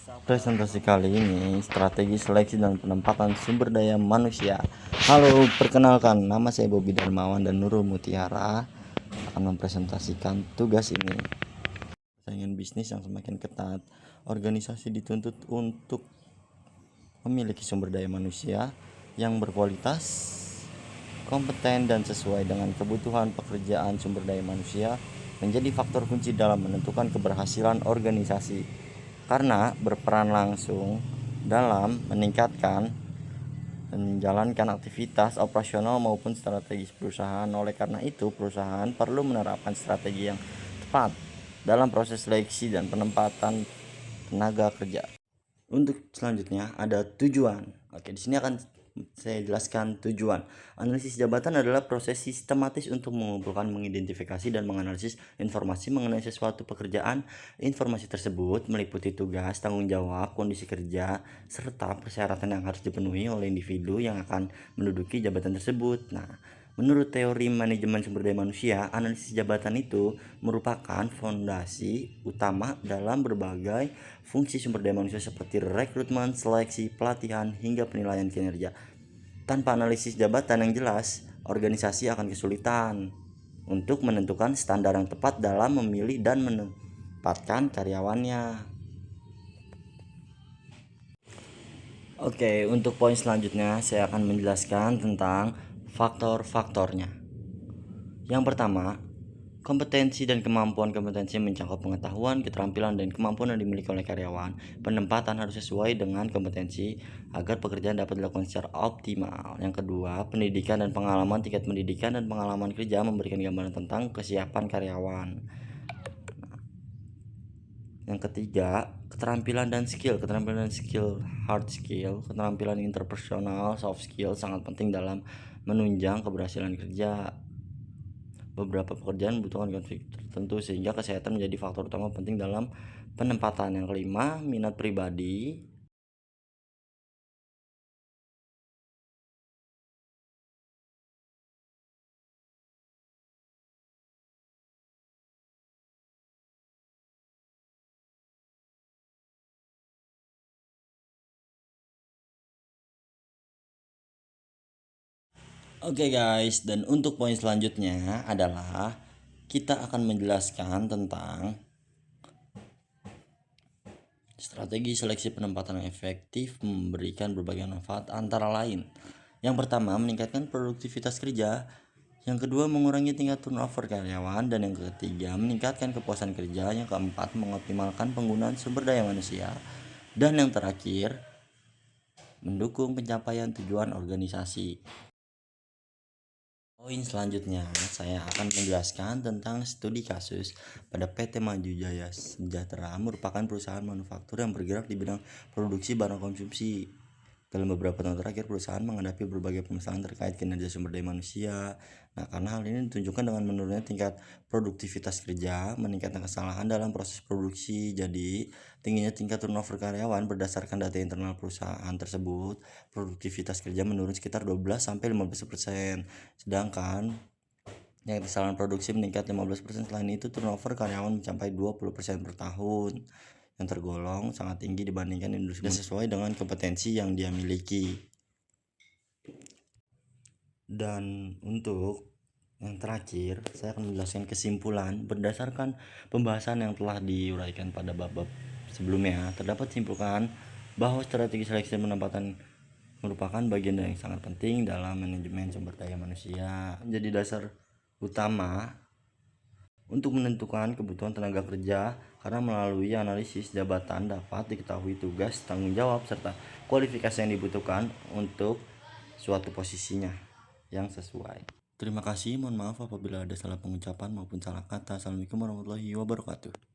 Presentasi kali ini strategi seleksi dan penempatan sumber daya manusia. Halo, perkenalkan, nama saya Bobi Darmawan dan Nurul Mutiara akan mempresentasikan tugas ini. Persaingan bisnis yang semakin ketat, organisasi dituntut untuk memiliki sumber daya manusia yang berkualitas, kompeten dan sesuai dengan kebutuhan pekerjaan. Sumber daya manusia menjadi faktor kunci dalam menentukan keberhasilan organisasi karena berperan langsung dalam meningkatkan dan menjalankan aktivitas operasional maupun strategis perusahaan. Oleh karena itu, perusahaan perlu menerapkan strategi yang tepat dalam proses seleksi dan penempatan tenaga kerja. Untuk selanjutnya ada tujuan. Oke, di sini akan saya jelaskan tujuan. Analisis jabatan adalah proses sistematis untuk mengumpulkan, mengidentifikasi, dan menganalisis informasi mengenai sesuatu pekerjaan. Informasi tersebut meliputi tugas, tanggung jawab, kondisi kerja, serta persyaratan yang harus dipenuhi oleh individu yang akan menduduki jabatan tersebut. Nah, menurut teori manajemen sumber daya manusia, analisis jabatan itu merupakan fondasi utama dalam berbagai fungsi sumber daya manusia seperti rekrutmen, seleksi, pelatihan, hingga penilaian kinerja. Tanpa analisis jabatan yang jelas, organisasi akan kesulitan untuk menentukan standar yang tepat dalam memilih dan menempatkan karyawannya. Oke, untuk poin selanjutnya saya akan menjelaskan tentang faktor-faktornya. Yang pertama, kompetensi dan kemampuan. Kompetensi mencakup pengetahuan, keterampilan, dan kemampuan yang dimiliki oleh karyawan. Penempatan harus sesuai dengan kompetensi agar pekerjaan dapat dilakukan secara optimal. Yang kedua, pendidikan dan pengalaman. Tingkat pendidikan dan pengalaman kerja memberikan gambaran tentang kesiapan karyawan. Yang ketiga, keterampilan dan skill. Keterampilan dan skill, hard skill, keterampilan interpersonal, soft skill sangat penting dalam menunjang keberhasilan kerja. Beberapa pekerjaan membutuhkan konflik tertentu sehingga kesehatan menjadi faktor utama penting dalam penempatan. Yang kelima, minat pribadi. Oke guys, dan untuk poin selanjutnya adalah kita akan menjelaskan tentang strategi seleksi penempatan yang efektif memberikan berbagai manfaat antara lain. Yang pertama, meningkatkan produktivitas kerja. Yang kedua, mengurangi tingkat turnover karyawan. Dan yang ketiga, meningkatkan kepuasan kerja. Yang keempat, mengoptimalkan penggunaan sumber daya manusia. Dan yang terakhir, mendukung pencapaian tujuan organisasi. Poin selanjutnya, saya akan menjelaskan tentang studi kasus pada PT Maju Jaya Sejahtera, merupakan perusahaan manufaktur yang bergerak di bidang produksi barang konsumsi. Dalam beberapa tahun terakhir, perusahaan menghadapi berbagai permasalahan terkait kinerja sumber daya manusia. Nah, karena hal ini ditunjukkan dengan menurunnya tingkat produktivitas kerja, meningkatnya kesalahan dalam proses produksi. Jadi, tingginya tingkat turnover karyawan. Berdasarkan data internal perusahaan tersebut, produktivitas kerja menurun sekitar 12-15%. Sedangkan yang kesalahan produksi meningkat 15%. Selain itu, turnover karyawan mencapai 20% per tahun, yang tergolong sangat tinggi dibandingkan industri sesuai dengan kompetensi yang dia miliki. Dan untuk yang terakhir, saya akan menjelaskan kesimpulan. Berdasarkan pembahasan yang telah diuraikan pada bab-bab sebelumnya, terdapat simpulkan bahwa strategi seleksi dan penempatan merupakan bagian yang sangat penting dalam manajemen sumber daya manusia, menjadi dasar utama untuk menentukan kebutuhan tenaga kerja, karena melalui analisis jabatan dapat diketahui tugas, tanggung jawab, serta kualifikasi yang dibutuhkan untuk suatu posisinya yang sesuai. Terima kasih, mohon maaf apabila ada salah pengucapan maupun salah kata. Assalamualaikum warahmatullahi wabarakatuh.